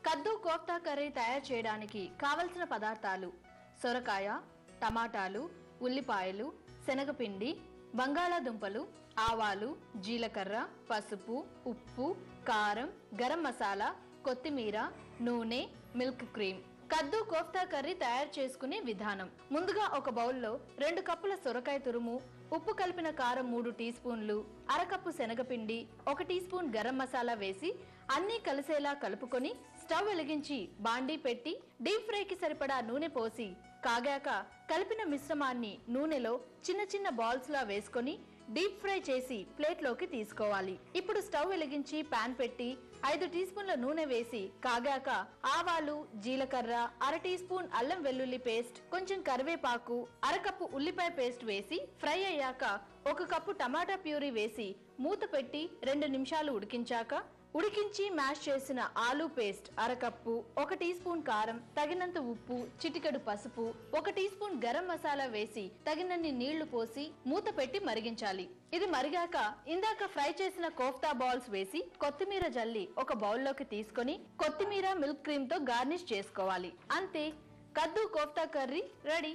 కద్దు kofta curry తయారు చేయడానికి కావలసిన పదార్థాలు: సొరకాయ, టమాటాలు, ఉల్లిపాయలు, శనగపిండి, బంగాళాదుంపలు, ఆవాలు, జీలకర్ర, పసుపు, ఉప్పు, కారం, గరం మసాలా, కొత్తిమీర, నూనె, మిల్క్ క్రీమ్. కద్దు కోఫ్తా కర్రీ తయారు చేసుకునే విధానం: ముందుగా ఒక బౌల్లో 2 కప్పుల సొరకాయ తురుము, ఉప్పు కలిపిన కారం 3 టీ స్పూన్లు, అరకప్పు శనగపిండి, 1 టీ స్పూన్ గరం మసాలా వేసి అన్నీ కలిసేలా కలుపుకొని స్టవ్ వెలిగించి బాండీ పెట్టి డీప్ ఫ్రైకి సరిపడా నూనె పోసి కాగాక కలిపిన మిశ్రమాన్ని నూనెలో చిన్న చిన్న బాల్స్ లా వేసుకొని డీప్ ఫ్రై చేసి ప్లేట్లోకి తీసుకోవాలి. ఇప్పుడు స్టవ్ వెలిగించి పాన్ పెట్టి 5 టీ స్పూన్ల నూనె వేసి కాగాక ఆవాలు, జీలకర్ర, 1/2 టీ స్పూన్ అల్లం వెల్లుల్లి పేస్ట్, కొంచెం కరివేపాకు, అరకప్పు ఉల్లిపాయ పేస్ట్ వేసి ఫ్రై అయ్యాక 1 కప్పు టమాటా ప్యూరీ వేసి మూత పెట్టి 2 నిమిషాలు ఉడికించి మ్యాష్ చేసిన ఆలూ పేస్ట్ అరకప్పు, 1 టీ స్పూన్ కారం, తగినంత ఉప్పు, చిటికెడు పసుపు, 1 టీ స్పూన్ గరం మసాలా వేసి తగినన్ని నీళ్లు పోసి మూత పెట్టి మరిగించాలి. ఇది మరిగాక ఇందాక ఫ్రై చేసిన కోఫ్తా బాల్స్ వేసి కొత్తిమీర జల్లి ఒక బౌల్లోకి తీసుకొని కొత్తిమీర మిల్క్ క్రీమ్ తో గార్నిష్ చేసుకోవాలి. అంతే, కద్దు కోఫ్తా కర్రీ రెడీ.